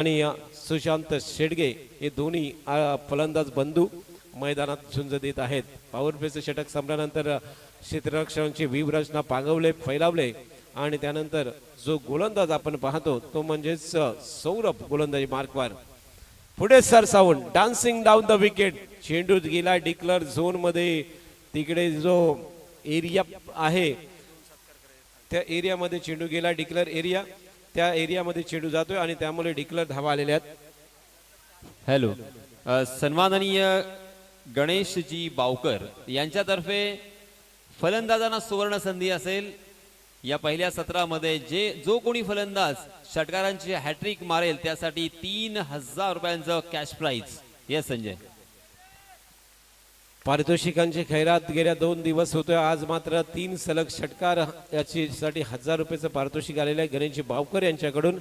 आणि सुशांत शेडगे हे दोन्ही फलंदाज बंधू मैदानात झुंज देत आहेत। पॉवर प्लेचं षटक संपल्यानंतर क्षेत्ररक्षणाची व्यूहरचना पांगवले फैलावले आणि त्यानंतर जो गोलंदाज आपण पाहतो तो म्हणजेच सौरभ गोलंदाजी मार्कवर पुढे सरसावून डान्सिंग डाऊन द विकेट, चेंडू गेला डिक्लेअर झोन मध्ये। तिकडे जो एरिया आहे त्या एरियामध्ये चेंडू गेला डिक्लेअर एरिया, त्या एरियामध्ये चेंडू जातोय आणि त्यामुळे डिक्लेअर धावा आलेल्या आहेत। हॅलो, सन्माननीय गणेशजी बावकर यांच्यातर्फे फलंदाजांना सुवर्ण संधी असेल। या पहिल्या सत्रामध्ये जो कोणी फलंदाज षटकारांची हॅट्रिक मारेल त्यासाठी 3000 रुपयांचं कॅश प्राइज। येस संजय, पारितोषिकांची खैरात गेल्या 2 दिवस होतोय, आज मात्र 3 सलग षटकार याची साठी 1000 रुपयाचं पारितोषिक आलेलं आहे गणेशजी बावकर यांच्याकडून।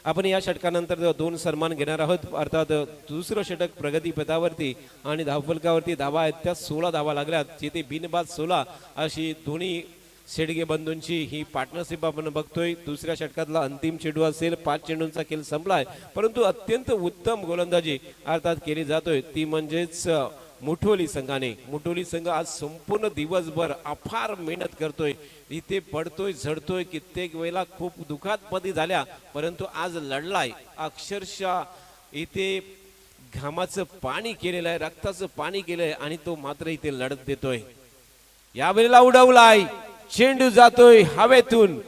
आपण या षटकानंतर 2 सन्मान घेणार आहोत, अर्थात दुसरं षटक प्रगतीपथावरती आणि धावफलकावरती धावा आहेत त्या 16 धावा लागल्यात, जिथे बिनबाद 16 अशी दोन्ही शेडगे बंधूंची ही पार्टनरशिप आपण बघतोय। दुसऱ्या षटकातला अंतिम चेंडू असेल, 5 चेंडूंचा खेळ संपलाय, परंतु अत्यंत उत्तम गोलंदाजी अर्थात केली जातोय ती म्हणजेच मुठोली संघाने। मुठोली संघ आज संपूर्ण दिवसभर अफार मेहनत करतोय, इथे पडतोय झडतोय, कित्येक वेळेला खूप दुखापती झाल्या, परंतु आज लढलाय अक्षरशः इथे घामाचं पाणी केलेलं आहे, रक्ताचं पाणी केलंय आणि तो मात्र इथे लढत देतोय। यावेळेला उडवलाय चेंडू जातोय हवेतून,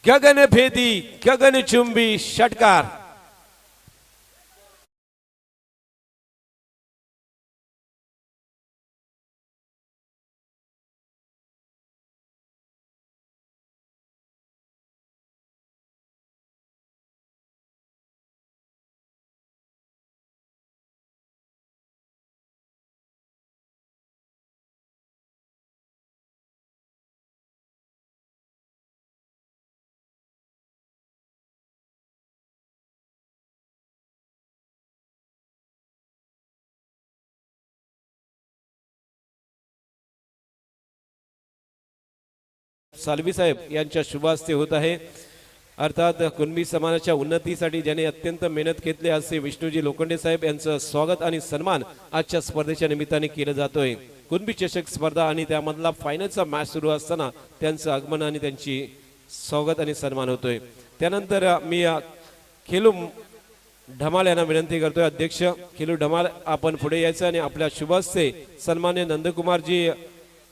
गगनभेदी गगनचुंबी षटकार। सालवी साहेब यांच्या शुभ हस्ते होत आहे। अर्थात कुणबी समाजाच्या उन्नतीसाठी ज्याने अत्यंत मेहनत घेतली असे विष्णूजी लोखंडे साहेब यांचं स्वागत आणि सन्मान आजच्या स्पर्धेच्या निमित्ताने केलं जातोय। कुणबी चषक स्पर्धा आणि त्यामधला फायनलचा मॅच सुरू असताना त्यांचं आगमन आणि त्यांची स्वागत आणि सन्मान होतोय। त्यानंतर मी खेलू ढमाल यांना विनंती करतोय, अध्यक्ष खेलू ढमाल आपण पुढे यायचं आणि आपल्या शुभ हस्ते सन्मान्य नंदकुमारजी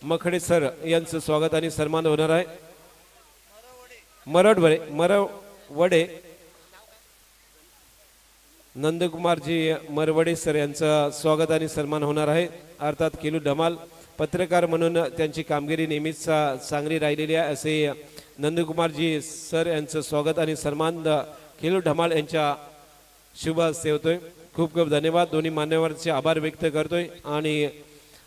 मखडे सर यांचं स्वागत आणि सन्मान होणार आहे। मरवडे नंदकुमारजी मरवडे सर यांचं स्वागत आणि सन्मान होणार आहे। अर्थात खेलू ढमाल पत्रकार म्हणून त्यांची कामगिरी नेहमीच चांगली राहिलेली आहे असे नंदकुमारजी सर यांचं स्वागत आणि सन्मान खेलू ढमाल यांच्या शुभ हस्ते होतोय। खूप खूप धन्यवाद, दोन्ही मान्यवरांचे आभार व्यक्त करतोय आणि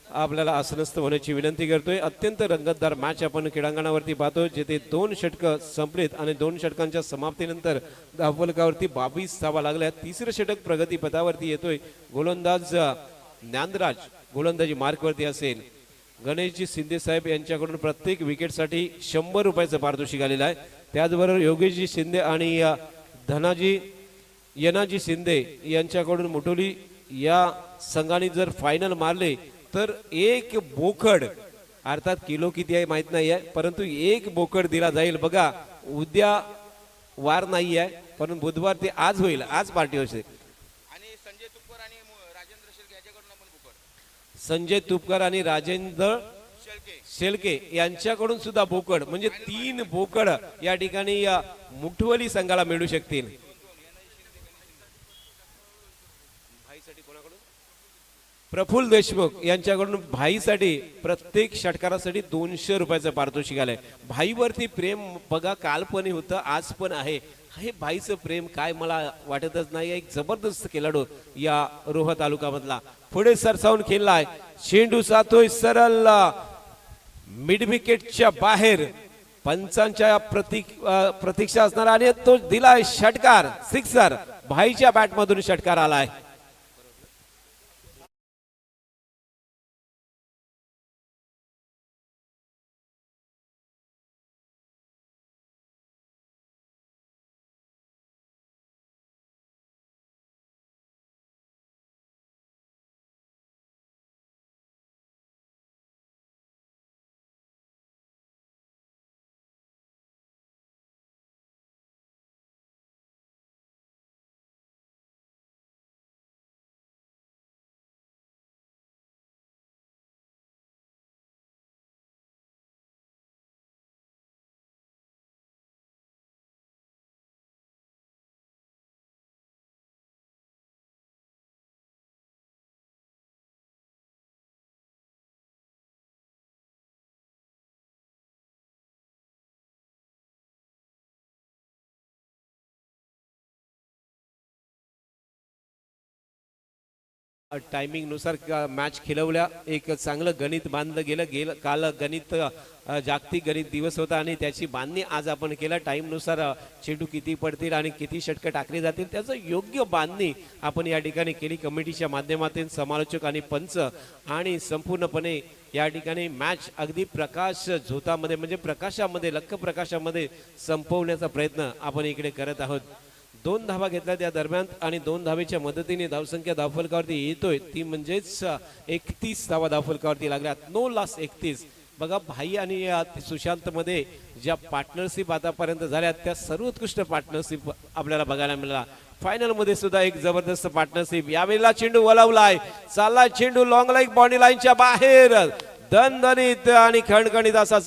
आपल्याला आसनस्थ होण्याची विनंती करतोय। अत्यंत रंगतदार मॅच आपण क्रीडांगणावरती पाहतो, जिथे 2 षटकं संपलीत आणि 2 षटकांच्या समाप्तीनंतर धावफलकावरती 22 धावा लागल्या। तिसरं षटक प्रगतीपथावरती येतोय, गोलंदाज ज्ञानराज गोलंदाजी मार्कवरती असेल। गणेशजी शिंदे साहेब यांच्याकडून प्रत्येक विकेटसाठी 100 रुपयाचं पारितोषिक आलेलं आहे। त्याचबरोबर योगेशजी शिंदे आणि यनाजी शिंदे यांच्याकडून मुठोली या संघाने जर फायनल मारले तर 1 बोकड, अर्थात किलो किती आहे माहित नाही आहे, परंतु 1 बोकड दिला जाईल। बघा उद्या वार नाही आहे, पण बुधवार ते आज होईल, आज पार्टी होईल। संजय तुपकर आणि राजेंद्र शेळके यांच्याकडून सुद्धा बोकड, म्हणजे 3 बोकड या ठिकाणी मुठवली संघाला मिळू शकतील। प्रफुल्ल देशमुख यांच्याकडून भाईसाठी प्रत्येक षटकारासाठी 200 रुपयाचं पारितोषिक आलंय। भाईवरती प्रेम बघा काल पण होतं, आज पण आहे। हे भाईचं प्रेम काय मला वाटतच नाही, एक जबरदस्त खेळाडू या रोहा तालुक्यामधला। पुढे सरसावून खेळलाय, चेंडू जातोय सरळ मिड विकेटच्या बाहेर, पंचांच्या प्रतीक्षा असणार आणि तो दिलाय षटकार, सिक्सर। भाईच्या बॅटमधून षटकार आलाय। टायमिंग नुसार मॅच खेळवल्या. एक चांगलं गणित बांधलं गेलं काल गणित जागतिक गणित दिवस होता आणि त्याची बांधणी आज आपण केला. टाइम नुसार चेंडू किती पडतील आणि किती षटकं टाकली जातील त्याचं योग्य बांधणी आपण या ठिकाणी केली. कमिटीच्या माध्यमातून समालोचक आणि पंच आणि संपूर्णपणे या ठिकाणी मॅच अगदी प्रकाश झोतामध्ये म्हणजे प्रकाशामध्ये लख्ख प्रकाशामध्ये संपवण्याचा प्रयत्न आपण इकडे करत आहोत. 2 धावा घेतल्या त्या दरम्यान आणि 2 धावेच्या मदतीने धावसंख्या धावफलकावरती येतोय ती म्हणजेच 31 धावा धावफलकावरती लागल्यात. 9 लास 31. बघा भाई आणि सुशांत मध्ये ज्या पार्टनरशिप आतापर्यंत झाल्या त्या सर्वोत्कृष्ट पार्टनरशिप आपल्याला बघायला मिळाला. फायनल मध्ये सुद्धा एक जबरदस्त पार्टनरशिप. यावेळेला चेंडू वळवलाय, चालला चेंडू लॉंग लाईक बॉडी लाईनच्या बाहेर. दणदणीत आणि खणखणीत असा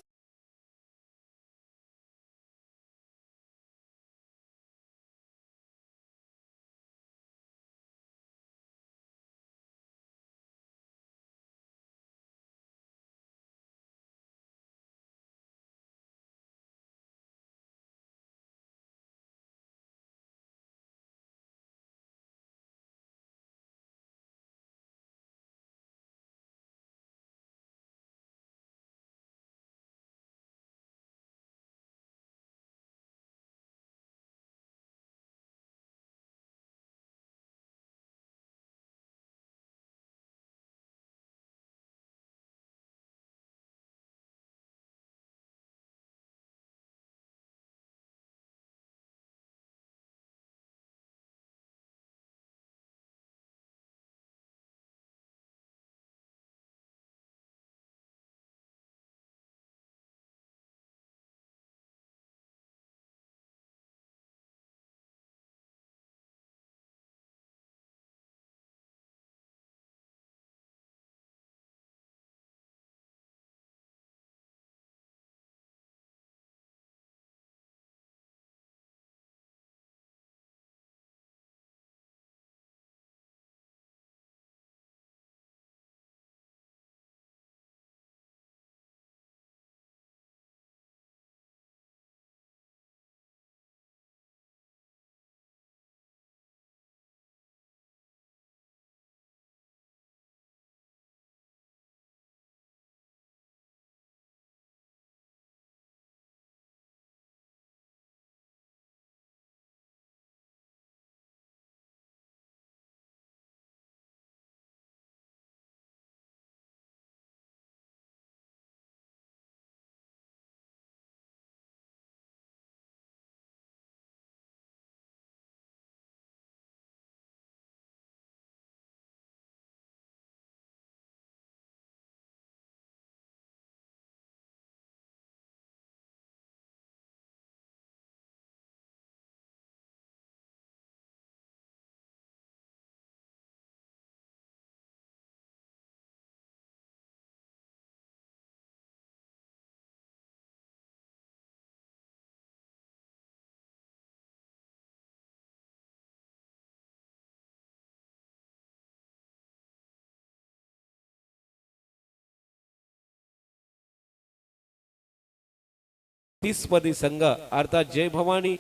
तीसपदी संघ अर्थात जय भवानी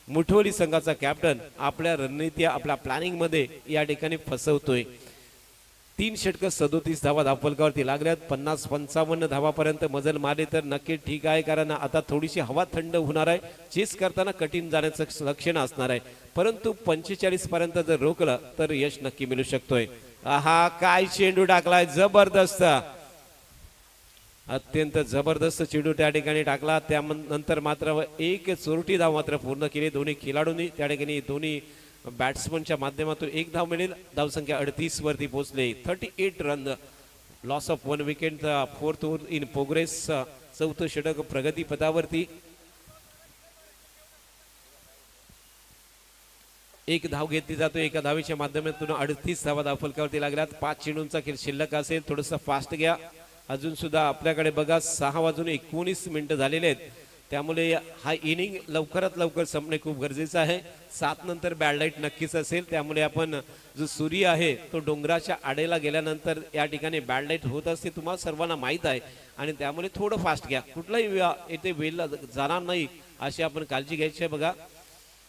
मुठवली संघाचा कॅप्टन आपल्या रणनीती आपल्या प्लॅनिंग मध्ये या ठिकाणी फसवतोय. 3 षटक 37 धावा धावफलकावरती लागल्यात. 50-55 धावापर्यंत मजल मारले तर नक्की ठीक आहे, कारण आता थोडीशी हवा थंड होणार आहे. चेस करताना कठीण जाण्याचं लक्षण असणार आहे, परंतु 45 पर्यंत जर रोखलं तर यश नक्की मिळू शकतोय. हा काय चेंडू टाकलाय, जबरदस्त, अत्यंत जबरदस्त चेंडू त्या ठिकाणी टाकला. त्यानंतर मात्र एक चोरटी धाव मात्र पूर्ण केली दोन्ही खेळाडूंनी. त्या ठिकाणी दोन्ही बॅट्समनच्या माध्यमातून 1 धाव मिळेल. धावसंख्या 38 वरती पोहोचले. 38 run, loss of 1 wicket. 4th over in progress. 4थं षटक प्रगती पदावरती. 1 धाव घेतली जातो. एका धावेच्या माध्यमातून 38 धावा धावफलकावरती लागल्यात. 5 चेंडूंचा खेळ शिल्लक असेल, थोडस फास्ट घ्या. अजून सुद्धा आपल्याकडे बघा 6:19 झालेले आहेत, त्यामुळे हा इनिंग लवकरात लवकर संपणे खूप गरजेचं आहे. 7 नंतर बॅड लाईट नक्कीच असेल, त्यामुळे आपण जो सूर्य आहे तो डोंगराच्या आडेला गेल्यानंतर या ठिकाणी बॅड लाईट होत असते, तुम्हाला सर्वांना माहीत आहे. आणि त्यामुळे थोडं फास्ट घ्या, कुठलाही येथे वेळ जाणार नाही अशी आपण काळजी घ्यायची आहे. बघा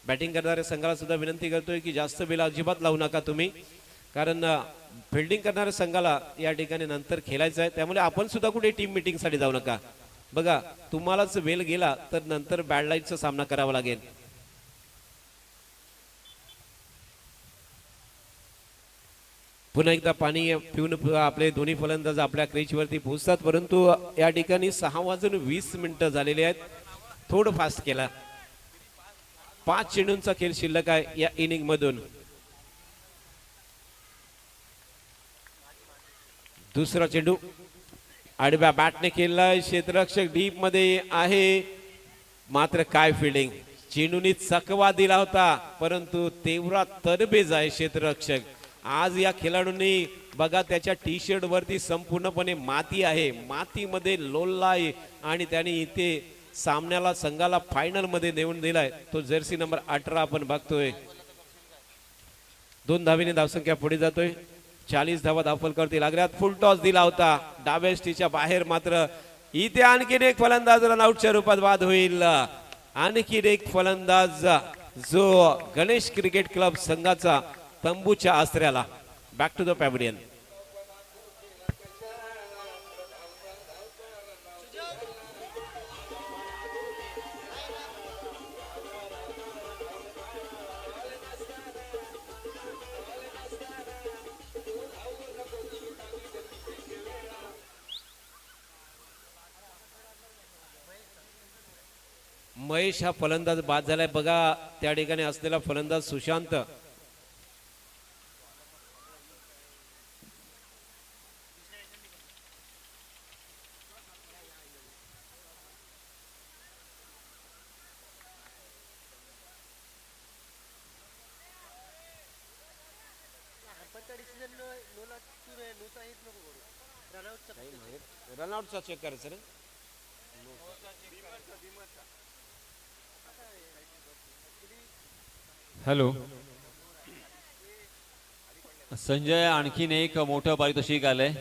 बॅटिंग करणाऱ्या संघाला सुद्धा विनंती करतोय की जास्त वेळ अजिबात लावू नका तुम्ही, कारण फिल्डिंग करणाऱ्या संघाला या ठिकाणी नंतर खेळायचं आहे, त्यामुळे आपण सुद्धा कुठे टीम मीटिंगसाठी जाऊ नका. बघा तुम्हालाच वेळ गेला तर नंतर बॅड लाईटचा सामना करावा लागेल. पुन्हा एकदा पाणी पिऊन आपले दोन्ही फलंदाज आपल्या क्रीजवरती पोहोचतात, परंतु या ठिकाणी 6:20 झालेले आहेत. थोडं फास्ट केला. 5 चेंडूंचा खेळ शिल्लक आहे या इनिंग मधून. दुसरा चेंडू आडव्या बॅटने केलाय. क्षेत्ररक्षक डीप मध्ये आहे, मात्र काय फिल्डिंग. चेंडूनी चकवा दिला होता, परंतु तेवढा तरबेज आहे क्षेत्ररक्षक. आज या खेळाडूंनी बघा त्याच्या टी शर्ट वरती संपूर्णपणे माती आहे, मातीमध्ये लोळलाय आणि त्याने इथे सामन्याला संघाला फायनल मध्ये नेऊन दिलाय. तो जर्सी नंबर 18 आपण बघतोय. 2 धावेने धावसंख्या पुढे जातोय. 40 धावा धावफलकावरती लागल्यात. फुल टॉस दिला होता डाव्या स्टीच्या बाहेर, मात्र इथे आणखीन एक फलंदाज रनआउटच्या रूपात बाद होईल. आणखीन एक फलंदाज जो गणेश क्रिकेट क्लब संघाचा तंबूच्या आसऱ्याला. Back to the pavilion. Mahesh हा फलंदाज बाद झालाय. बघा त्या ठिकाणी असलेला फलंदाज सुशांत. रनआउटचा चेक करायचं ना. हॅलो संजय, आणखीन एक मोठं पारितोषिक आलंय.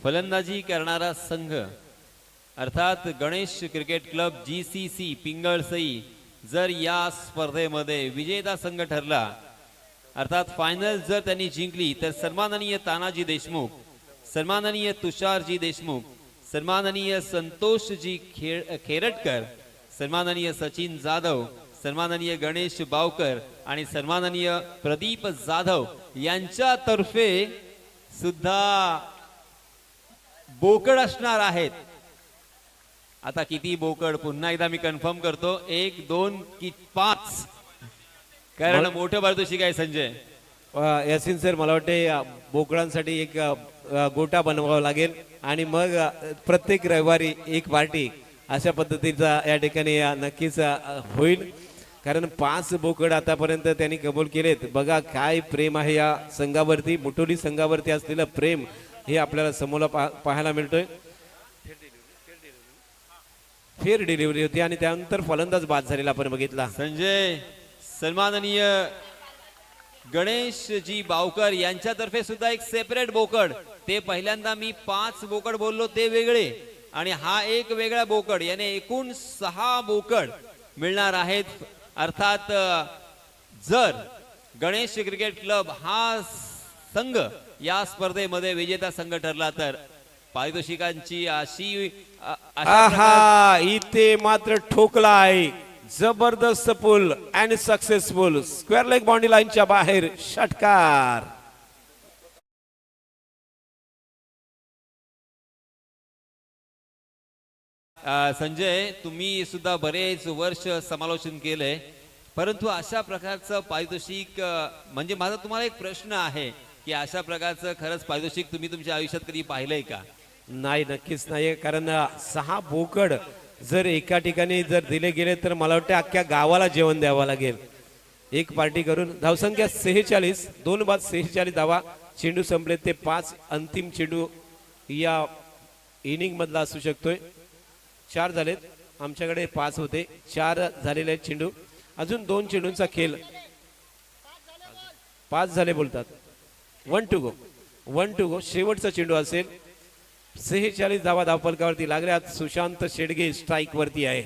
फलंदाजी करणारा संघ अर्थात Ganesh cricket club GCC Pingalsai जर या स्पर्धेमध्ये विजेता संघ ठरला, अर्थात फायनल जर त्यांनी जिंकली, तर सन्माननीय तानाजी देशमुख, सन्माननीय तुषारजी देशमुख, सन्माननीय संतोषजी खेरटकर, सन्माननीय सचिन जाधव, सन्माननीय गणेश बावकर आणि सन्माननीय प्रदीप जाधव यांच्यातर्फे सुद्धा बोकड असणार आहेत. आता किती बोकड पुन्हा एकदा मी कन्फर्म करतो, 1 2 की 5, कारण मोठं पारितोषिक आहे संजय. यासिन सर, मला वाटते बोकडांसाठी एक गोटा बनवावा लागेल आणि मग प्रत्येक रविवारी एक पार्टी अशा पद्धतीचा या ठिकाणी नक्कीच होईल, कारण 5 बोकड आतापर्यंत त्यांनी कबूल केलेत. बघा काय प्रेम आहे या संघावरती, मुटोली संघावरती असलेलं प्रेम हे आपल्याला समोर पाहायला मिळतोय. फेर डिलिव्हरी होती आणि त्यानंतर फलंदाज बाद झालेला आपण बघितला. संजय, सन्माननीय गणेशजी बावकर यांच्यातर्फे सुद्धा एक सेपरेट बोकड. ते पहिल्यांदा मी 5 बोकड बोललो ते वेगळे आणि हा एक वेगळा बोकड, याने एकूण 6 बोकड मिळणार आहेत. अर्थात जर गणेश क्रिकेट क्लब हा संघ या स्पर्धेमध्ये विजेता संघ ठरला तर पारितोषिकांची आहा, इथे मात्र ठोकला आहे. जबरदस्त pull and successful. Square leg boundary लाईनच्या बाहेर षटकार. संजय, तुम्ही सुद्धा बरेच वर्ष समालोचन केलंय, परंतु अशा प्रकारचं पारितोषिक म्हणजे माझा तुम्हाला एक प्रश्न आहे की अशा प्रकारचं खरंच पारितोषिक तुम्ही तुमच्या आयुष्यात कधी पाहिलंय का? नाही, नक्कीच नाही. कारण 6 बोकड जर एका ठिकाणी जर दिले गेले तर मला वाटतं अख्ख्या गावाला जेवण द्यावं लागेल एक पार्टी करून. धावसंख्या 46, 2 बाद 46 धावा. चेंडू संपले ते 5. अंतिम चेंडू या इनिंग मधला असू शकतोय. 4 झालेत, आमच्याकडे 5 होते, 4 झालेले आहेत चेंडू. अजून 2 चेंडूंचा खेळ. 5 झाले बोलतात. 1 टू गो, 1 टू गो. शेवटचा चेंडू असेल. 46 धावा धावफलकावरती लागल्यात. सुशांत शेडगे स्ट्राईक वरती आहे.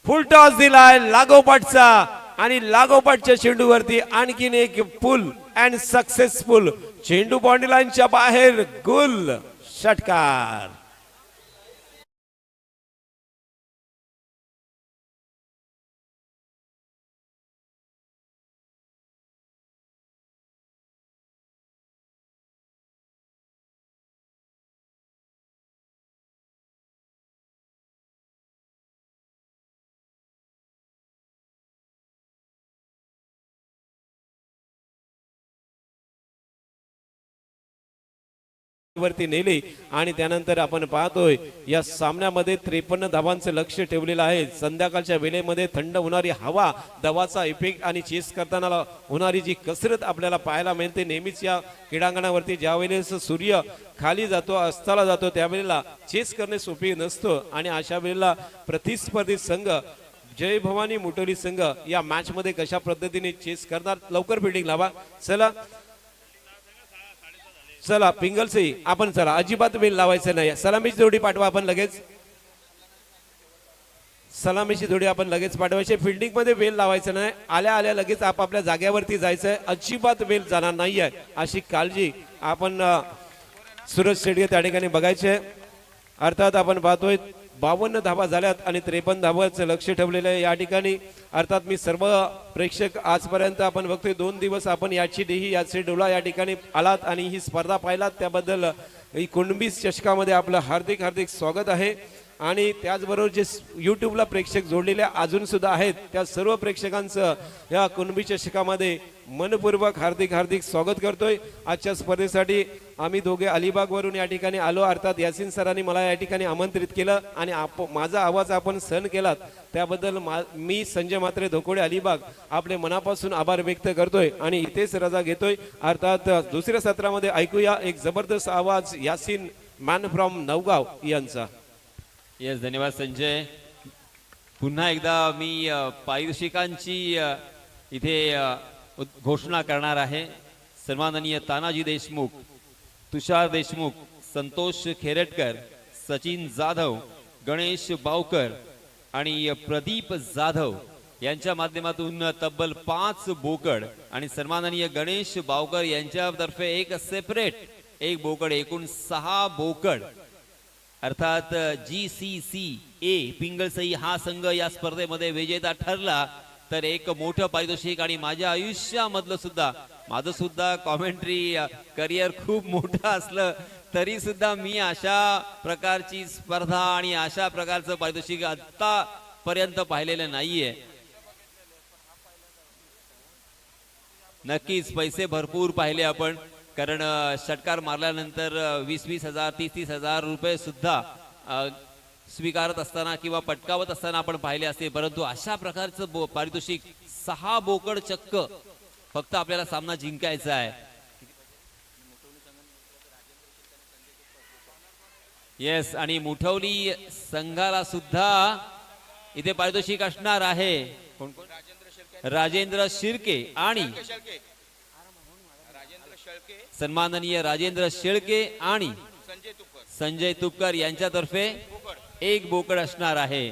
फुल टॉस दिलाय लागोपाठचा आणि लागोपाठच्या चेंडूवरती आणखीन एक पुल अँड सक्सेसफुल. चेंडू बाउंड्री लाईनच्या बाहेर गुल षटकार. वरती नेली आणि त्यानंतर आपण पाहतोय या सामन्यामध्ये 53 धावांचं लक्ष ठेवलेलं आहे. संध्याकाळच्या वेळेमध्ये थंड होणारी हवा, दवाचा इफेक्ट आणि चेस करताना होणारी जी कसरत आपल्याला पाहायला मिळते. नेहमीच या क्रीडांगणावरती ज्या वेळेस सूर्य खाली जातो, अस्ताला जातो, त्यावेळेला चेस करणे सोपे नसतं आणि अशा वेळेला प्रतिस्पर्धी संघ जय भवानी मुटोली संघ या मॅच मध्ये कशा पद्धतीने चेस करणार. लवकर फिल्डिंग लावा. चला चला पिंगलसी आपण चला, अजिबात वेळ लावायचं नाही. सलामीची जोडी पाठवा आपण लगेच. सलामीची जोडी आपण लगेच पाठवायची. फिल्डिंग मध्ये वेळ लावायचं नाही. आल्या आल्या लगेच आपापल्या जाग्यावरती जायचंय. अजिबात वेळ जाणार नाहीये अशी काळजी आपण सूरज शेडगे त्या ठिकाणी बघायचे. अर्थात आपण पाहतोय 52 धावा झाल्यात आणि 53 धावांचं लक्ष ठेवलेलं आहे या ठिकाणी. अर्थात मी सर्व प्रेक्षक आजपर्यंत आपण बघतोय 2 दिवस आपण याची डेही याचे डोला या ठिकाणी आलात आणि ही स्पर्धा पाहिलात, त्याबद्दल कुणबी चषकामध्ये आपलं हार्दिक हार्दिक स्वागत आहे. आणि त्याचबरोबर जे यूट्यूबला प्रेक्षक जोडलेले अजून सुद्धा आहेत त्या सर्व प्रेक्षकांचं या कुणबी चषकामध्ये मनपूर्वक हार्दिक हार्दिक स्वागत करतोय. आजच्या स्पर्धेसाठी आम्ही दोघे अलिबाग वरून या ठिकाणी आलो. अर्थात यासिन सरांनी मला या ठिकाणी आमंत्रित केलं आणि माझा आवाज आपण सहन केलात त्याबद्दल मी संजय म्हात्रे धोकोडे अलिबाग आपले मनापासून आभार व्यक्त करतोय आणि इथेच रजा घेतोय. अर्थात दुसऱ्या सत्रामध्ये ऐकूया एक जबरदस्त आवाज यासिन मॅन फ्रॉम नवगाव यांचा. येस, धन्यवाद संजय. पुन्हा एकदा मी पारितोषिकांची इथे घोषणा करणार आहे. सन्माननीय तानाजी देशमुख, तुषार देशमुख, संतोष खेरटकर, सचिन जाधव, गणेश बावकर आणि प्रदीप जाधव यांच्या माध्यमातून तब्बल 5 बोकड आणि सन्माननीय गणेश बावकर यांच्यातर्फे एक सेपरेट एक बोकड, एकूण 6 बोकड. अर्थात GCCA पिंगलसई हा संघ या स्पर्धेमध्ये विजेता ठरला तर एक मोठं पारितोषिक. आणि माझ्या आयुष्यामधलं सुद्धा माझं सुद्धा कॉमेंट्री करिअर खूप मोठं असलं तरी सुद्धा मी अशा प्रकारची स्पर्धा आणि अशा प्रकारचं पारितोषिक आतापर्यंत पाहिलेलं नाहीये. नक्कीच पैसे भरपूर पाहिले आपण, कारण षटकार मारल्यानंतर 20-20 हजार 30-30 हजार रुपये सुद्धा स्वीकारत असताना किंवा पटकावत असताना आपण पाहिले असते. परंतु अशा प्रकारचं पारितोषिक 6 बोकड चक्क फक्त आपल्याला सामना जिंकायचा आहे. येस, आणि मुठवली संघाला सुद्धा इथे पारितोषिक असणार आहे. राजेंद्र शिर्के आणि सन्माननीय राजेंद्र शेळके आणि संजय तुपकर यांच्यातर्फे एक बोकड असणार आहे.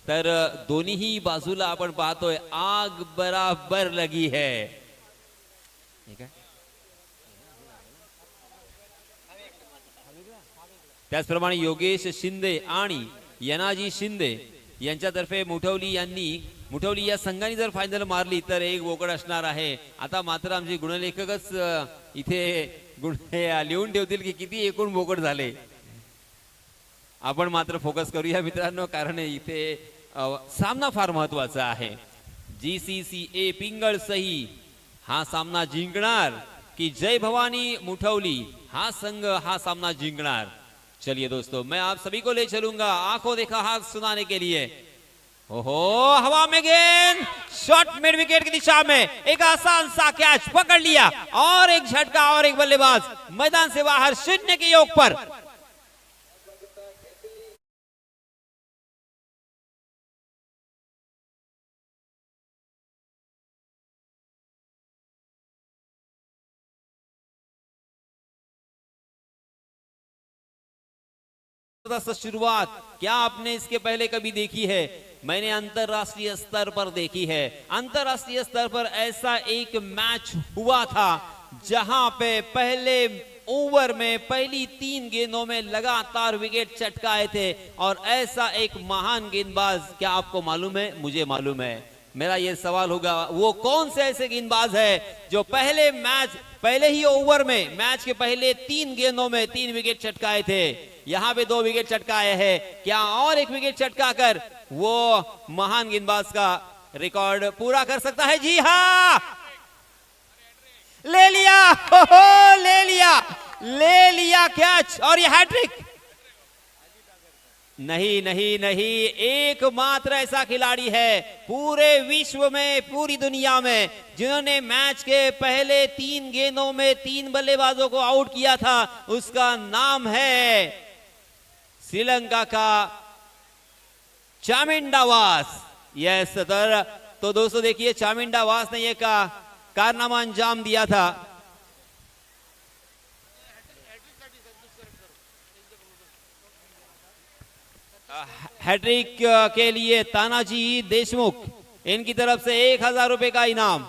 तर दोन्ही बाजूला आपण पाहतोय आग बराबर लगी है. त्याचप्रमाणे योगेश शिंदे आणि यनाजी शिंदे यांच्यातर्फे मुठवली या संघाने जर फायनल मारली तर एक बोकड असणार आहे. आता मात्र आमचे गुणलेखकच इथे लिहून ठेवतील की किती एकूण बोकड झाले. आपण मात्र फोकस करूया मित्रांनो, कारण इथे सामना फार महत्वाचा आहे. GCCA पिंगळसई हा सामना जिंकणार की जय भवानी मुठवली हा संघ हा सामना जिंकणार. चलिए दोस्तों, मैं आप सभी को ले चलूंगा आंखों देखा हाथ सुनाने के लिए. ओहो, हवा में गेंद, शॉट मिड विकेट की दिशा में, एक आसान सा कैच पकड़ लिया और एक झटका और एक बल्लेबाज मैदान से बाहर 0 के योग पर. शुरुआत क्या आपने इसके पहले कभी देखी है? मैंने अंतरराष्ट्रीय स्तर पर देखी है. अंतरराष्ट्रीय स्तर पर ऐसा एक मैच हुआ था जहां पे पहले ओवर में पहली 3 गेंदों में लगातार विकेट चटकाए थे। और ऐसा एक महान गेंदबाज क्या आपको मालूम है? मुझे मालूम है। मेरा यह सवाल होगा, वो कौन से ऐसे गेंदबाज है जो पहले ही ओवर में मैच के पहले 3 गेंदों में 3 विकेट चटकाए थे? यहां पे 2 विकेट चटकाए हैं। क्या और एक विकेट चटकाकर वो महान गेंदबाज का रिकॉर्ड पूरा कर सकता है? जी हाँ, ले लिया, हो ले लिया कैच और ये हैट्रिक। नहीं नहीं नहीं, एकमात्र ऐसा खिलाड़ी है पूरे विश्व में, पूरी दुनिया में, जिन्होंने मैच के पहले 3 गेंदों में 3 बल्लेबाजों को आउट किया था। उसका नाम है श्रीलंका का चामिंडा वास। यस सर, तो दोस्तों देखिए, चामिंडा वास ने यह कारनामा अंजाम दिया था। हैट्रिक के लिए तानाजी देशमुख, इनकी तरफ से 1000 रुपए का इनाम।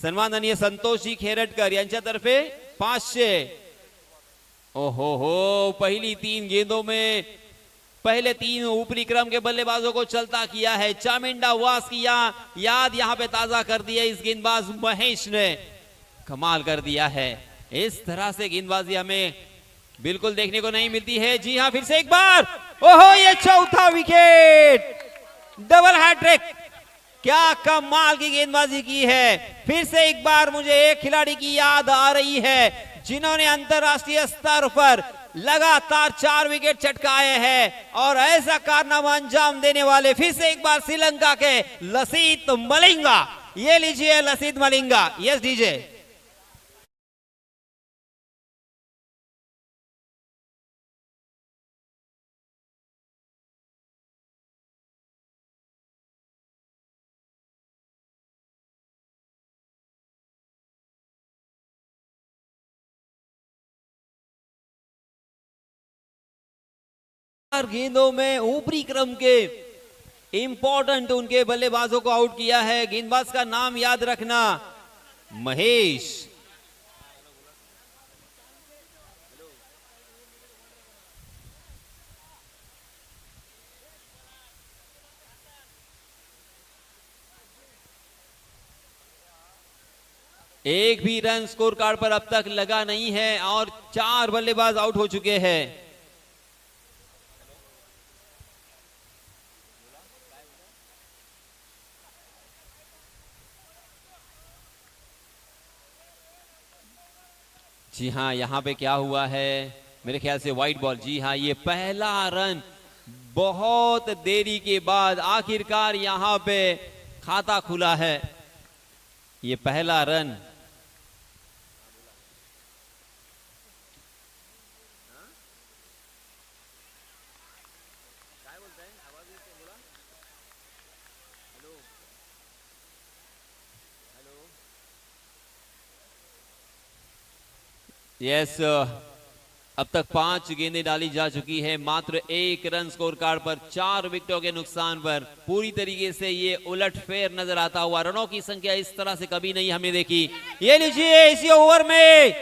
सन्माननीय संतोषजी खेरटकर यांच्यातर्फे 500। ओहो हो, पहली 3 गेंदों में पहले 3 ऊपरी क्रम के बल्लेबाजों को चलता किया है। चामिंडा वास की याद यहां पे ताजा कर दी है इस गेंदबाज महेश ने। कमाल कर दिया है। इस तरह से गेंदबाजी हमें बिल्कुल देखने को नहीं मिलती है। जी हां, फिर से एक बार, ओहो, ये चौथा विकेट, डबल हैट्रिक। क्या कमाल की गेंदबाजी की है। फिर से एक बार मुझे एक खिलाड़ी की याद आ रही है जिन्होंने अंतरराष्ट्रीय स्तर पर लगातार 4 विकेट चटकाए हैं और ऐसा कारनामा अंजाम देने वाले फिर से एक बार श्रीलंका के लसित मलिंगा। ये लीजिए लसित मलिंगा। Yes DJ. गेंदों में ऊपरी क्रम के इंपॉर्टेंट उनके बल्लेबाजों को आउट किया है। गेंदबाज का नाम याद रखना, महेश। एक भी रन स्कोर कार्ड पर अब तक लगा नहीं है और 4 बल्लेबाज आउट हो चुके हैं। जी हाँ, यहां पे क्या हुआ है, मेरे ख्याल से व्हाइट बॉल। जी हाँ, ये पहला रन बहुत देरी के बाद आखिरकार यहां पे खाता खुला है। ये पहला रन। यस, अब तक 5 गेंदें डाली जा चुकी है। मात्र 1 रन स्कोर कार्ड पर 4 विकेटों के नुकसान पर पूरी तरीके से ये उलटफेर नजर आता हुआ। रनों की संख्या इस तरह से कभी नहीं हमने देखी। ये लीजिए, इसी ओवर में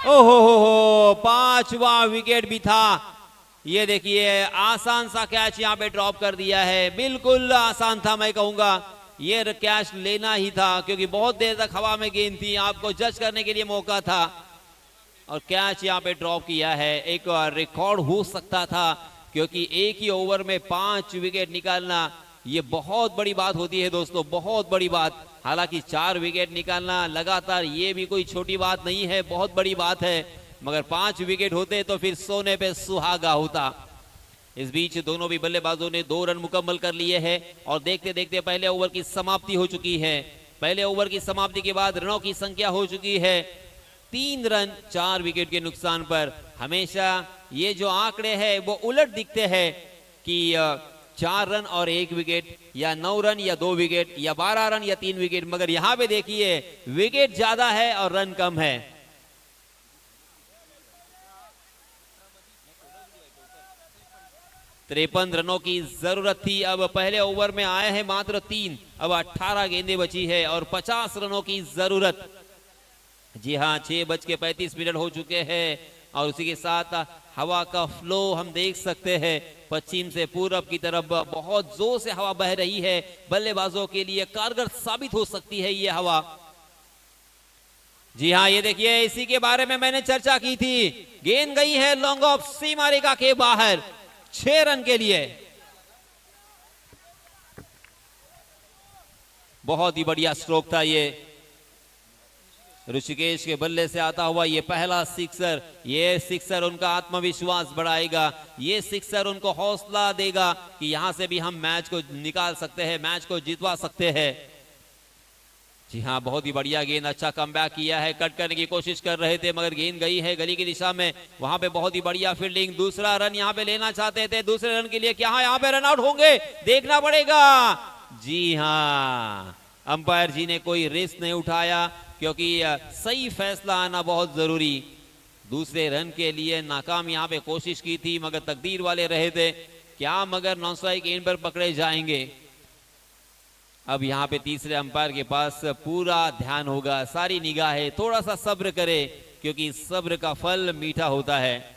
ओहो हो 5वां विकेट भी था। ये देखिए, आसान सा कैच यहाँ पे ड्रॉप कर दिया है। बिल्कुल आसान था, मैं कहूंगा ये कैच लेना ही था क्योंकि बहुत देर तक हवा में गेंद थी, आपको जज करने के लिए मौका था और कैच यहाँ पे ड्रॉप किया है। एक रिकॉर्ड हो सकता था क्योंकि एक ही ओवर में 5 विकेट निकालना ये बहुत बड़ी बात होती है दोस्तों, बहुत बड़ी बात। हालांकि 4 विकेट निकालना लगातार ये भी कोई छोटी बात नहीं है, बहुत बड़ी बात है। मगर 5 विकेट होते तो फिर सोने पे सुहागा होता। इस बीच दोनों भी बल्लेबाजों ने 2 रन मुकम्मल कर लिए हैं और देखते देखते पहले ओवर की समाप्ति हो चुकी है। पहले ओवर की समाप्ति के बाद रनों की संख्या हो चुकी है 3 रन 4 विकेट के नुकसान पर। हमेशा ये जो आंकड़े हैं वो उलट दिखते हैं कि 4 रन और 1 विकेट, या 9 रन या 2 विकेट, या 12 रन या 3 विकेट। मगर यहां पे देखिए विकेट ज्यादा है और रन कम है। 53 रनों की जरूरत थी। अब पहले ओवर में आए हैं मात्र 3, अब 18 गेंदें बची है और 50 रनों की जरूरत। जी हाँ, 6:35 हो चुके हैं और उसी के साथ हवा का फ्लो हम देख सकते हैं। पश्चिम से पूरब की तरफ बहुत जोर से हवा बह रही है। बल्लेबाजों के लिए कारगर साबित हो सकती है ये हवा। जी हाँ, ये देखिए, इसी के बारे में मैंने चर्चा की थी। गेंद गई है लॉन्ग ऑफ सीमा रेखा के बाहर 6 रन के लिए। बहुत ही बढ़िया स्ट्रोक था ये। ऋषिकेश के बल्ले से आता हुआ ये पहला सिक्सर, ये सिक्सर उनका आत्मविश्वास बढ़ाएगा, ये सिक्सर उनको हौसला देगा कि यहां से भी हम मैच को निकाल सकते हैं, मैच को जितवा सकते हैं। जी हाँ, बहुत ही बढ़िया गेंद, अच्छा कमबैक किया है। कट करने की कोशिश कर रहे थे मगर गेंद गई है गली की दिशा में। वहां पे बहुत ही बढ़िया फील्डिंग। दूसरा रन यहां पे लेना चाहते थे। दूसरे रन के लिए क्या यहां पे रन आउट होंगे, देखना पड़ेगा। जी हाँ, अंपायर जी ने कोई रिस्क नहीं उठाया क्योंकि सही फैसला आना बहुत जरूरी। दूसरे रन के लिए नाकाम यहां पे कोशिश की थी मगर तकदीर वाले रहे थे। क्या मगर नॉन स्ट्राइक एंड पर पकड़े जाएंगे। अब यहां पे तीसरे अंपायर के पास पूरा ध्यान होगा, सारी निगाहें, थोड़ा सा सब्र करे क्योंकि सब्र का फल मीठा होता है।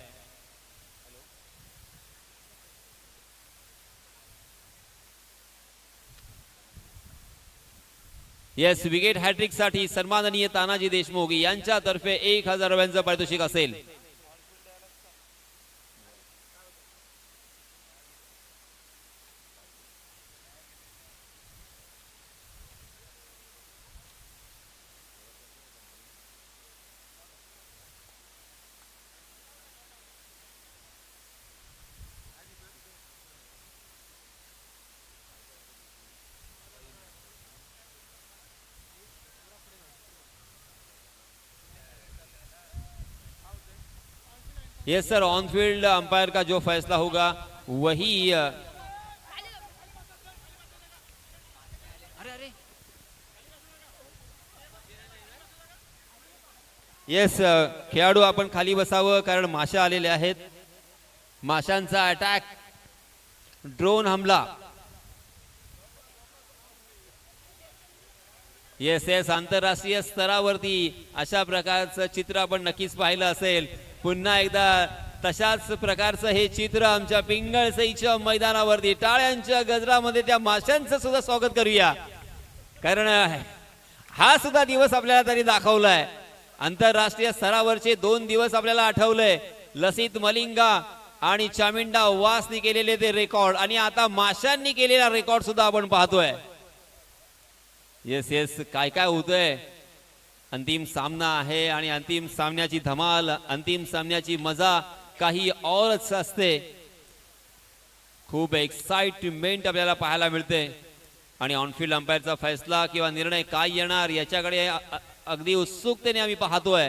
येस, विकेट हॅट्रिक साठी सन्माननीय तानाजी देशमुख यांच्यातर्फे 1000 रुपयांचं पारितोषिक असेल। Yes sir, on field umpire का जो फैसला होगा वही येस, खेळाडू आपण खाली बसावं कारण माशा आलेले आहेत। माशांचा अटॅक, ड्रोन हमला। येस येस, आंतरराष्ट्रीय स्तरावरती अशा प्रकारचं चित्र आपण नक्कीच पाहिलं असेल। पुन्हा एकदा तशाच प्रकारचं हे चित्र आमच्या पिंगळसईच्या मैदानावरती टाळ्यांच्या गजरामध्ये त्या माशांचं सुद्धा स्वागत करूया, कारण हा सुद्धा दिवस आपल्याला तरी दाखवलाय। आंतरराष्ट्रीय स्तरावरचे 2 दिवस आपल्याला आठवले। लसित मलिंगा आणि चामिंडा वासनी केलेले ते रेकॉर्ड आणि आता माशांनी केलेला रेकॉर्ड सुद्धा आपण पाहतोय। येस येस, काय काय होतंय। अंतिम सामना आहे आणि अंतिम सामन्याची धमाल, अंतिम सामन्याची मजा काही औरच असते। खूप एक्साइटमेंट आपल्याला पाहायला मिळते आणि ऑनफील्ड अंपायरचा फैसला किंवा निर्णय काय येणार याच्याकडे अगदी उत्सुकतेने आम्ही पाहतोय।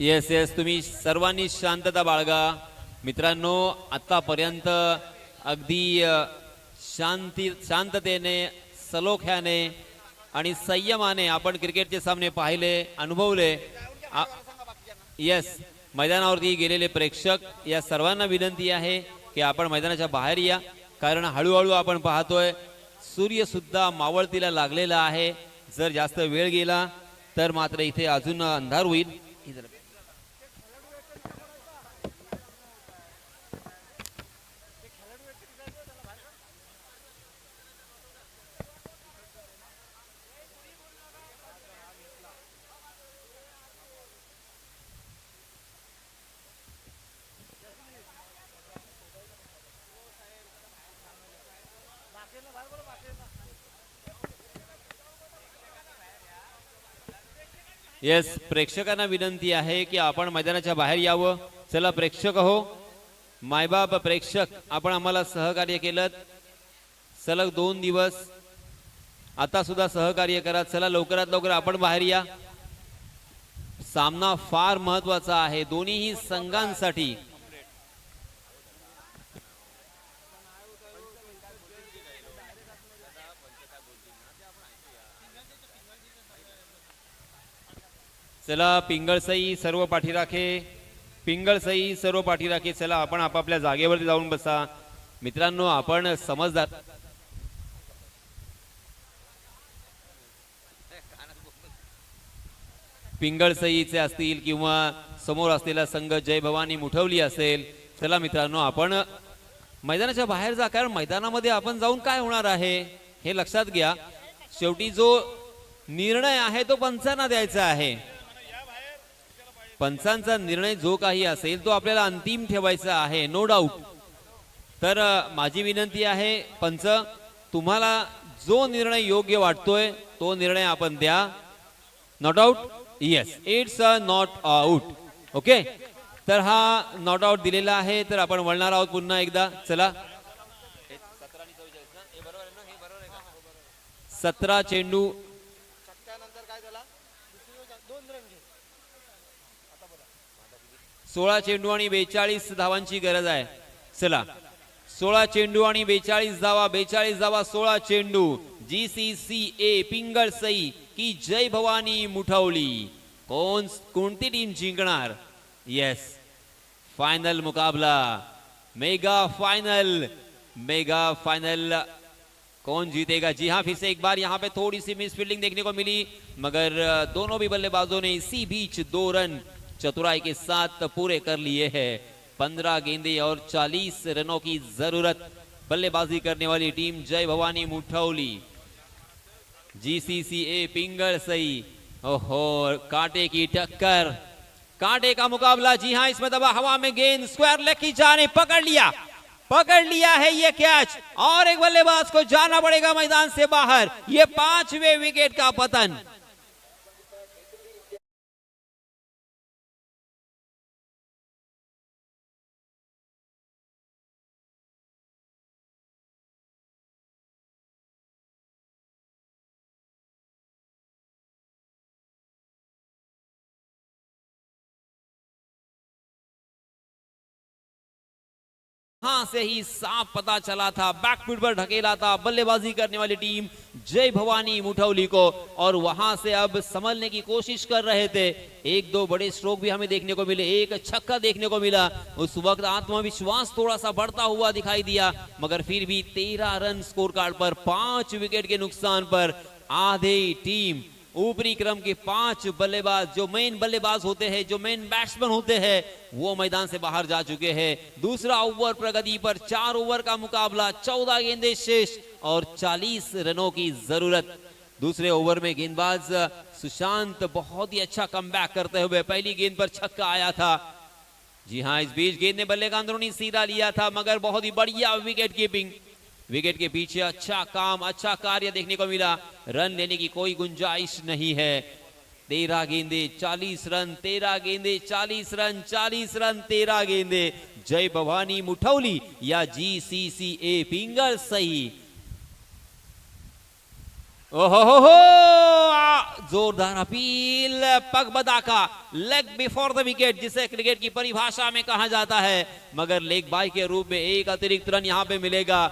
येस येस, तुम्ही सर्वांनी शांतता बाळगा. मित्रांनो, आतापर्यंत अगदी शांततेने, सलोख्याने आणि संयमाने आपण क्रिकेटचे सामने पाहिले, अनुभवले. येस, मैदानावरती गेलेले प्रेक्षक या सर्वांना विनंती आहे की आपण मैदानाच्या बाहेर या, कारण हळूहळू आपण पाहतोय सूर्य सुद्धा मावळतीला लागलेला आहे. जर जास्त वेळ गेला तर मात्र इथे अजून अंधार होईल. येस, प्रेक्षकांना विनंती आहे की आपण मैदानाच्या बाहेर यावं. चला प्रेक्षक हो, मायबाप प्रेक्षक, आपण आम्हाला सहकार्य केलं सलग 2 दिवस, आता सुद्धा सहकार्य करा. चला लवकरात लवकर आपण बाहेर या. सामना फार महत्वाचा आहे दोन्हीही संघांसाठी. चला पिंगळसई सर्व पाठीराखे, पिंगळसई सर्व पाठीराखे. चला आपण आपापल्या जागेवरती जाऊन बसा. मित्रांनो, आपण समजदार. पिंगळसईचे असतील किंवा समोर असलेला संघ जय भवानी मुठवली असेल. चला मित्रांनो, आपण मैदानाच्या बाहेर जा, कारण मैदानामध्ये आपण जाऊन काय होणार आहे हे लक्षात घ्या. शेवटी जो निर्णय आहे तो पंचांना द्यायचा आहे. पंचांचा निर्णय जो काही असेल तो आपल्याला अंतिम ठेवायचा आहे, नो डाऊट. तर माझी विनंती आहे पंच, तुम्हाला जो निर्णय योग्य वाटतोय तो निर्णय आपण द्या. Not out, yes, it's a not out. Okay, तर हा नॉट आउट दिलेला आहे. तर आपण वळणार आहोत पुन्हा एकदा. चला, 17 चेंडू, 16 चेंडू आणि 42 धावांची गरज आहे. चला, 16 चेंडू आणि 42 धावा, 42 धावा, 16 चेंडू. GCCA पिंगळसई की जय भवानी मुठवली, कोणती टीम जिंकणार? येस, फाइनल मुकाबला, मेगा फाइनल, मेगा फाइनल. कौन जीतेगा? जी हाँ, फिर से एक बार यहाँ पे थोड़ी सी मिस फील्डिंग देखने को मिली, मगर दोनों भी बल्लेबाजों ने इसी बीच 2 रन चतुराई के साथ पूरे कर लिए हैं. 15 गेंदे और 40 रनों की जरूरत. बल्लेबाजी करने वाली टीम जय भवानी मुठौली, GCCA पिंगळसई. ओहो, कांटे की टक्कर, कांटे का मुकाबला. जी हाँ, इसमें दबा हवा में गेंद स्क्वायर लेग की जाने, पकड़ लिया है ये कैच, और एक बल्लेबाज को जाना पड़ेगा मैदान से बाहर. ये 5वें विकेट का पतन. वहां से ही साफ पता चला था, बैकफुट पर ढकेला था बल्लेबाजी करने वाली टीम जय भवानी मुठौली को, और वहां से अब संभलने की कोशिश कर रहे थे. 1-2 बड़े स्ट्रोक भी हमें देखने को मिले, एक छक्का देखने को मिला. उस वक्त आत्मविश्वास थोड़ा सा बढ़ता हुआ दिखाई दिया, मगर फिर भी 13 रन स्कोर कार्ड पर, 5 विकेट के नुकसान पर आधे टीम ऊपरी क्रम के 5 बल्लेबाज, जो मेन बल्लेबाज होते हैं, जो मेन बैट्समैन होते हैं, वो मैदान से बाहर जा चुके हैं. दूसरा ओवर प्रगति पर, 4 ओवर का मुकाबला, 14 गेंदें शेष और 40 रनों की जरूरत. दूसरे ओवर में गेंदबाज सुशांत बहुत ही अच्छा कमबैक करते हुए पहली गेंद पर छक्का आया था. जी हाँ, इस बीच गेंद ने बल्ले का अंदरूनी सीधा लिया था, मगर बहुत ही बढ़िया विकेट कीपिंग. विकेट के पीछे अच्छा काम, अच्छा कार्य देखने को मिला. रन लेने की कोई गुंजाइश नहीं है. 13 गेंदे 40 रन, 13 गेंदे 40 रन, 40 रन 13 गेंदे. जय भवानी मुठौली या GCCA पिंगळसई. ओहो, जोरदार अपील पगबदा का लेग बिफोर द विकेट, जिसे क्रिकेट की परिभाषा में कहा जाता है, मगर लेग बाय के रूप में एक अतिरिक्त रन यहां पे मिलेगा।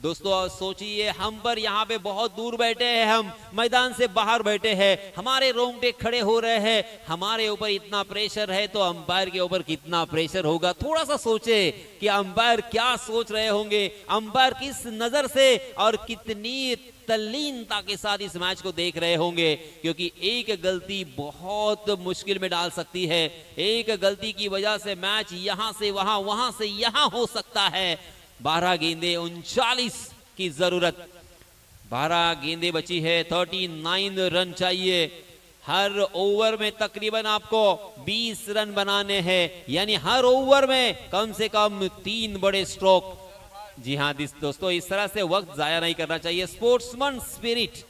दोस्तों सोचिए, हम पर यहाँ पे बहुत दूर बैठे हैं, हम मैदान से बाहर बैठे हैं, हमारे रोंगटे खड़े हो रहे हैं, हमारे ऊपर इतना प्रेशर है तो अंपायर के ऊपर कितना प्रेशर होगा। थोड़ा सा सोचे कि अंपायर क्या सोच रहे होंगे, अंपायर किस नजर से और कितनी तल्लीनता के साथ इस मैच को देख रहे होंगे, क्योंकि एक गलती बहुत मुश्किल में डाल सकती है। एक गलती की वजह से मैच यहां से वहां, वहां से यहां हो सकता है। 12 गेंदे 39 की जरूरत, 12 गेंदे बची है, 39 रन चाहिए। हर ओवर में तकरीबन आपको 20 रन बनाने हैं, यानी हर ओवर में कम से कम 3 बड़े स्ट्रोक। जी हाँ दोस्तों, इस तरह से वक्त जाया नहीं करना चाहिए। स्पोर्ट्समैन स्पिरिट,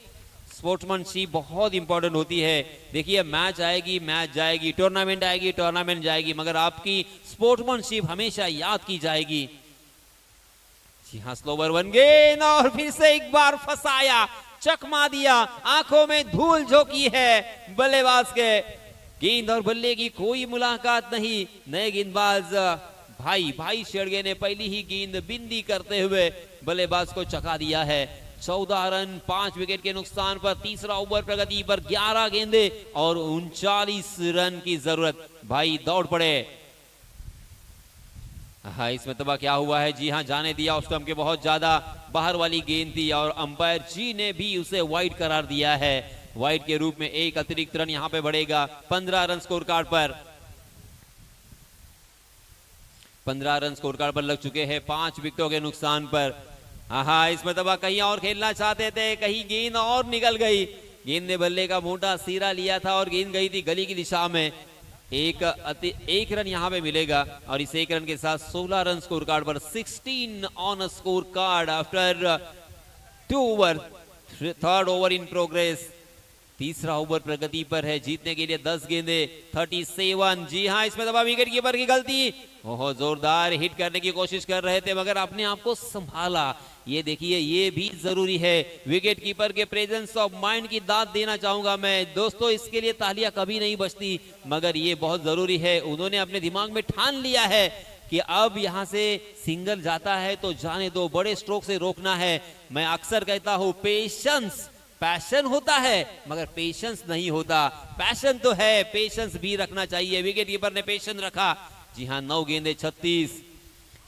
स्पोर्ट्समैनशिप बहुत इंपॉर्टेंट होती है। देखिए, मैच आएगी, मैच जाएगी, टूर्नामेंट आएगी, टूर्नामेंट जाएगी, मगर आपकी स्पोर्ट्समैनशिप हमेशा याद की जाएगी। जी हाँ, स्लोवर वन गेंद और फिर से एक बार फंसाया, चकमा दिया, आंखों में धूल झोंकी है बल्लेबाज के। गेंद और बल्ले की कोई मुलाकात नहीं। नए गेंदबाज भाई शेरगे ने पहली ही गेंद बिंदी करते हुए बल्लेबाज को चका दिया है। 14 रन 5 विकेट के नुकसान पर तीसरा ओवर प्रगति पर 11 गेंदे और 39 रन की जरूरत। भाई दौड़ पड़े। हाँ, इसमें तबाह क्या हुआ है? जी हाँ, जाने दिया, उस स्टंप के बहुत ज्यादा बाहर वाली गेंद थी और अंपायर जी ने भी उसे वाइड करार दिया है। वाइड के रूप में एक अतिरिक्त रन यहां पे बढ़ेगा 15 रन स्कोर कार्ड पर। 15 रन स्कोर कार्ड पर लग चुके हैं 5 विकेटों के नुकसान पर। हाँ, इसमें तबाह कहीं और खेलना चाहते थे, कहीं गेंद और निकल गई। गेंद ने बल्ले का मोटा सिरा लिया था और गेंद गई थी गली की दिशा में। एक रन यहां पे मिलेगा और इस एक रन के साथ 16 run score card per. 16 on score card after 2 over, 3rd over in progress. तीसरा ओवर प्रगति पर है, जीतने के लिए 10 गेंदे 37। जी हाँ, इसमें दबा विकेट कीपर की गलती। ओहो, जोरदार हिट करने की कोशिश कर रहे थे मगर अपने आप को संभाला। ये देखिए, ये भी जरूरी है। Wicket keeper K presence of mind की दाद देना चाहूंगा मैं दोस्तों, इसके लिए तालियां कभी नहीं बचती, मगर ये बहुत जरूरी है। उन्होंने अपने दिमाग में ठान लिया है कि अब यहां से सिंगल जाता है तो जाने दो, बड़े स्ट्रोक से रोकना है। मैं अक्सर कहता हूं, पेशेंस, पैशन होता है मगर पेशेंस नहीं होता। पैशन तो है, पेशेंस भी रखना चाहिए। विकेट कीपर ने पेशेंस रखा। जी हाँ, 9 गेंदे 36।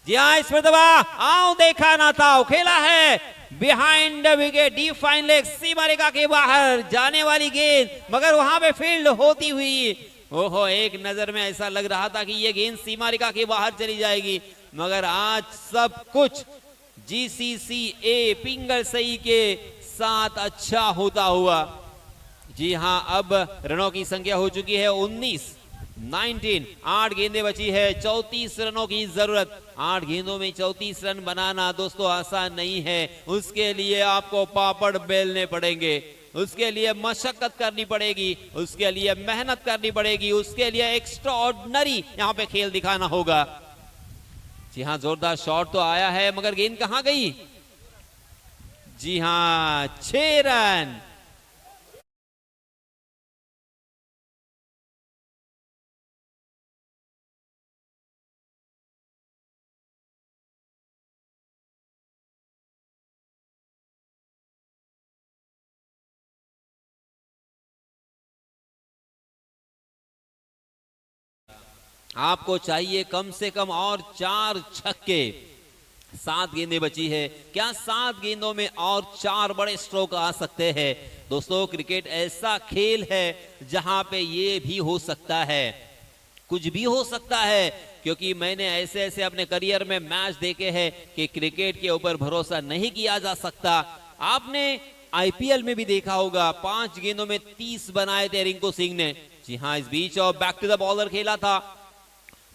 जी हाँ, इसमें दबा आओ देखा ना था, खेला है behind the wicket, deep fine leg, सीमा रेखा के बाहर जाने वाली गेंद, मगर वहां पे फील्ड होती हुई, ओहो, एक नजर में ऐसा लग रहा था कि ये गेंद सीमा रेखा के बाहर चली जाएगी, मगर आज सब कुछ GCCA पिंगल सही के साथ अच्छा होता हुआ। जी हाँ, अब रनों की संख्या हो चुकी है 19। 8 गेंदें बची है, 34 रनों की जरूरत। 8 गेंदों में 34 रन बनाना दोस्तों आसान नहीं है। उसके लिए आपको पापड़ बेलने पड़ेंगे, उसके लिए मशक्कत करनी पड़ेगी, उसके लिए मेहनत करनी पड़ेगी, उसके लिए एक्स्ट्राऑर्डिनरी यहाँ पे खेल दिखाना होगा। जी हाँ, जोरदार शॉट तो आया है मगर गेंद कहां गई? जी हाँ, 6 रन। आपको चाहिए कम से कम और 4 छक्के। 7 गेंदें बची है, क्या 7 गेंदों में और 4 बड़े स्ट्रोक आ सकते हैं? दोस्तों, क्रिकेट ऐसा खेल है जहां पे ये भी हो सकता है, कुछ भी हो सकता है, क्योंकि मैंने ऐसे ऐसे अपने करियर में मैच देखे हैं कि क्रिकेट के ऊपर भरोसा नहीं किया जा सकता। आपने IPL में भी देखा होगा, 5 गेंदों में 30 बनाए थे रिंकू सिंह ने। जी हाँ, इस बीच और बैक टू द बॉलर खेला था,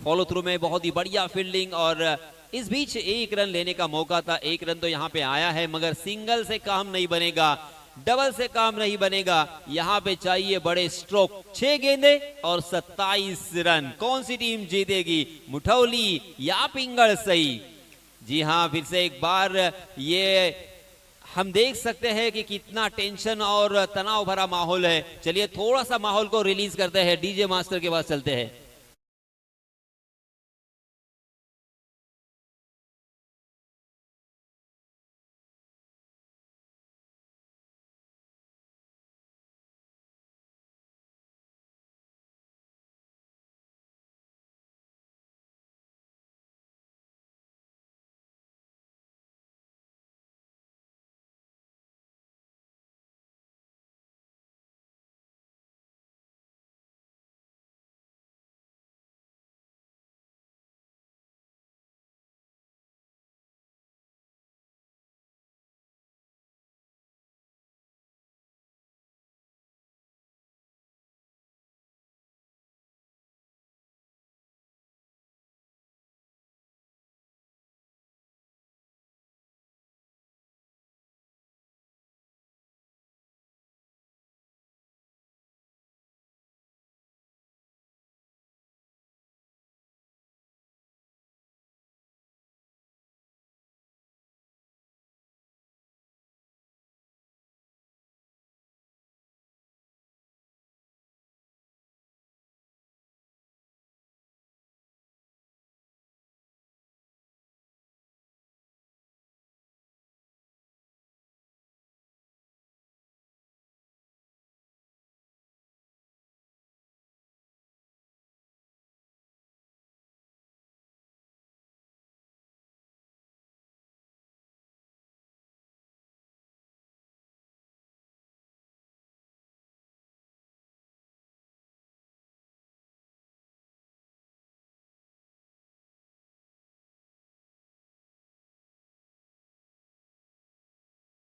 फॉलो थ्रू में बहुत ही बढ़िया फील्डिंग और इस बीच 1 रन लेने का मौका था। 1 रन तो यहां पे आया है मगर सिंगल से काम नहीं बनेगा, डबल से काम नहीं बनेगा, यहां पे चाहिए बड़े स्ट्रोक। 6 गेंदे और 27 रन। कौन सी टीम जीतेगी, मुठौली या पिंगल सही? जी हां, फिर से एक बार ये हम देख सकते हैं कि कितना टेंशन और तनाव भरा माहौल है। चलिए थोड़ा सा माहौल को रिलीज करते हैं, डीजे मास्टर के पास चलते हैं।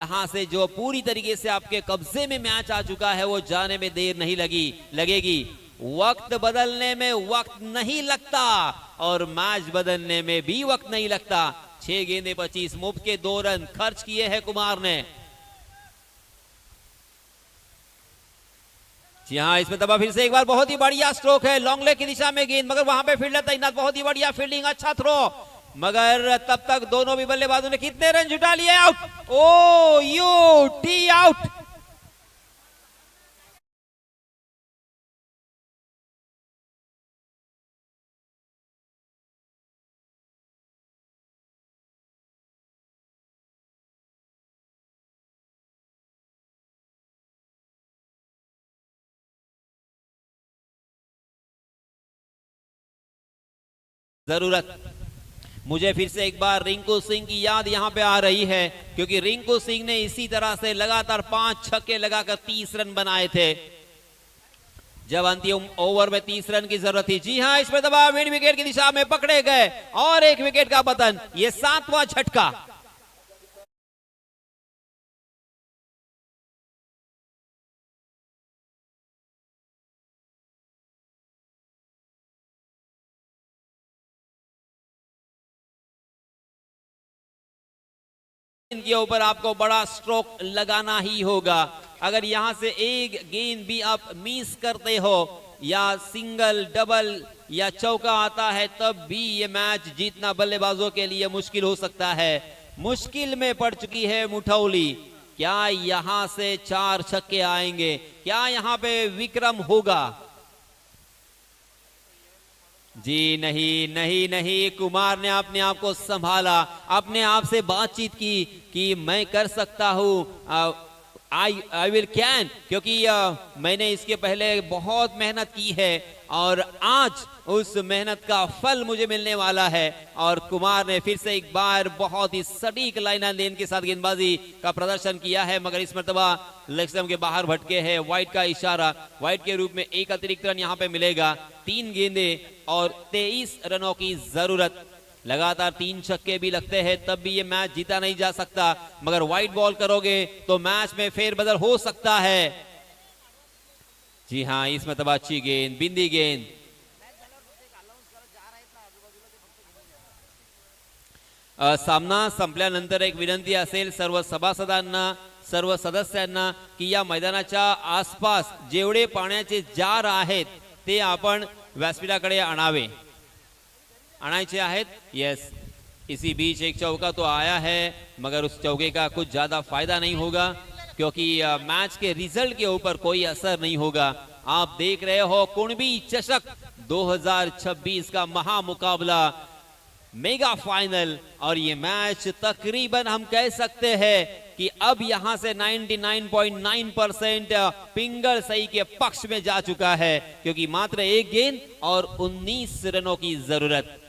यहां से जो पूरी तरीके से आपके कब्जे में मैच आ चुका है, वो जाने में देर नहीं लगेगी। वक्त बदलने में वक्त नहीं लगता और मैच बदलने में भी वक्त नहीं लगता। 6 गेंदे 25, मुफ्त के 2 रन खर्च किए हैं कुमार ने। जी हाँ, इसमें दबा फिर से एक बार बहुत ही बढ़िया स्ट्रोक है, लॉन्ग लेग की दिशा में गेंद, मगर वहां पे फील्डर तैनात, बहुत ही बढ़िया फील्डिंग, अच्छा थ्रो, मगर तब तक दोनों भी बल्लेबाजों ने कितने रन जुटा लिए? Out. O U T out. जरूरत, मुझे फिर से एक बार रिंकू सिंह की याद यहां पे आ रही है, क्योंकि रिंकू सिंह ने इसी तरह से लगातार 5 छक्के लगाकर 30 रन बनाए थे जब अंतिम ओवर में 30 रन की जरूरत थी। जी हां, इसमें दबा मिड विकेट की दिशा में पकड़े गए और 1 विकेट का पतन, ये 7वां झटका। के ऊपर आपको बड़ा स्ट्रोक लगाना ही होगा। अगर यहां से एक गेंद भी आप मिस करते हो या सिंगल, डबल या चौका आता है, तब भी ये मैच जीतना बल्लेबाजों के लिए मुश्किल हो सकता है। मुश्किल में पड़ चुकी है मुठौली। क्या यहां से 4 छक्के आएंगे? क्या यहां पे विक्रम होगा? जी नहीं नहीं नहीं, कुमार ने अपने आप को संभाला, अपने आप से बातचीत की कि मैं कर सकता हूं, आई विल कैन, क्योंकि मैंने इसके पहले बहुत मेहनत की है और आज उस मेहनत का फल मुझे मिलने वाला है। और कुमार ने फिर से एक बार बहुत ही सटीक लाइन एंड लेन के साथ गेंदबाजी का प्रदर्शन किया है, मगर इस मर्तबा लेग स्टंप के बाहर भटके हैं। वाइड का इशारा, वाइड के रूप में 1 अतिरिक्त रन यहां पे मिलेगा। 3 गेंदे और 23 रनों की जरूरत। लगातार 3 छक्के भी लगते हैं तब भी ये मैच जीता नहीं जा सकता, मगर वाइड बॉल करोगे तो मैच में फेरबदल हो सकता है। जी हाँ, इस मतलब अच्छी गेंद, बिंदी गेंद। सामना संपल्यानंतर एक विनंती असेल सर्व सभासदांना, सर्व सदस्यांना की या मैदानाच्या आसपास जेवढे पाण्याचे जार आहेत ते आपण व्यासपीठाकडे आणायचे आहेत। येस, इसी बीच एक चौका तो आया है, मगर उस चौके का कुछ ज्यादा फायदा नहीं होगा, क्योंकि मैच के रिजल्ट के ऊपर कोई असर नहीं होगा। आप देख रहे हो कुणबी चषक 2026 का महामुकाबला, मेगा फाइनल, और ये मैच तकरीबन हम कह सकते हैं कि अब यहां से 99.9% पिंगल सही के पक्ष में जा चुका है, क्योंकि मात्र एक गेंद और 19 रनों की जरूरत।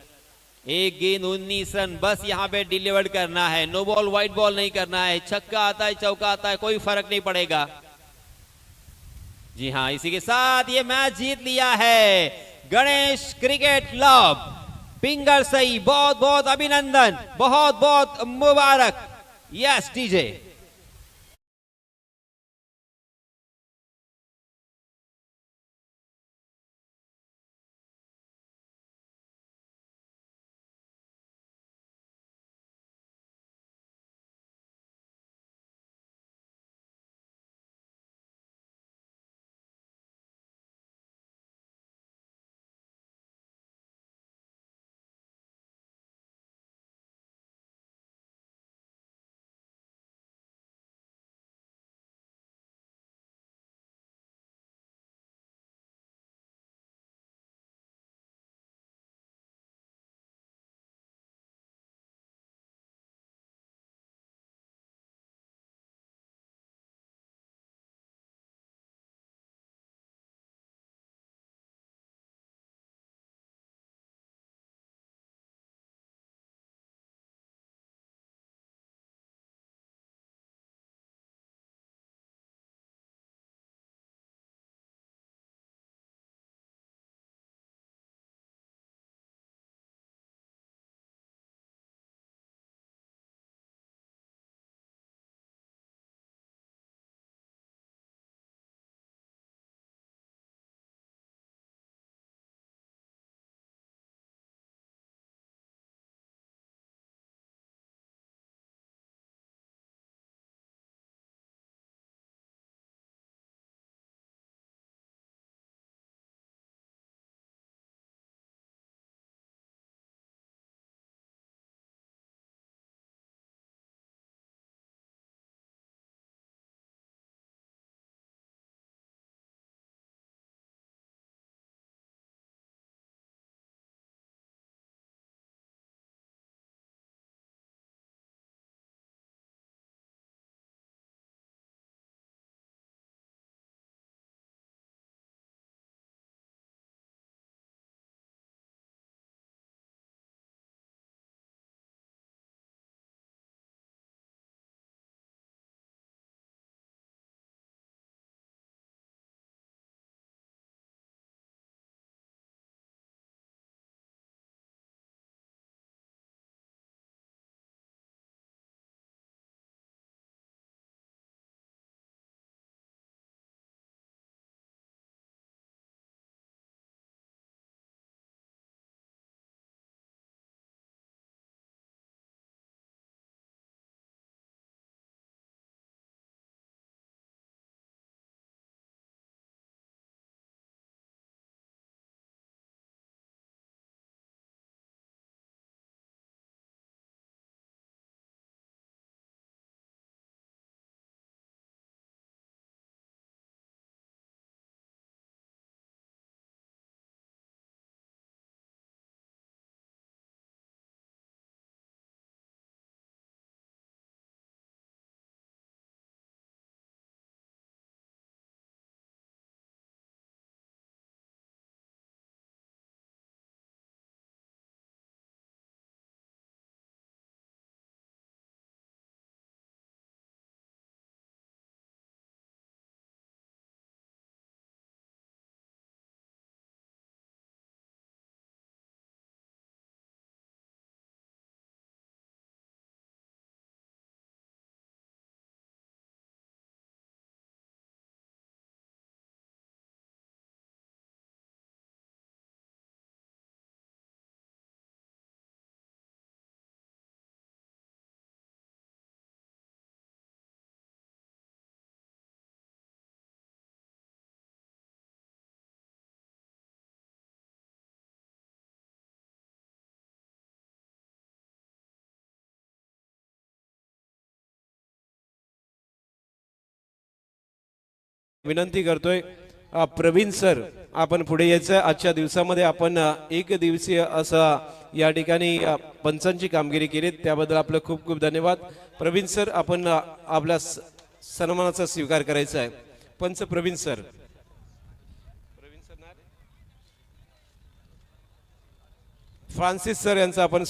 एक गेंद 19 रन बस यहां पे डिलीवर्ड करना है, नो बॉल वाइट बॉल नहीं करना है, छक्का आता है चौका आता है कोई फर्क नहीं पड़ेगा। जी हां, इसी के साथ ये मैच जीत लिया है गणेश क्रिकेट क्लब। पिंगल सही, बहुत बहुत अभिनंदन, बहुत बहुत मुबारक। Yes TJ. विनंती करतोय प्रवीण सर आपण पुढे यायचं. आजच्या दिवसामध्ये आपण एक दिवसीय असं या ठिकाणी पंचांची कामगिरी केली, त्याबद्दल आपलं खूप खूप धन्यवाद. प्रवीण सर आपण आपल्या सन्मानाचा स्वीकार करायचा आहे. पंच प्रवीण सर. फ्रान्सिस सर यांचा आपण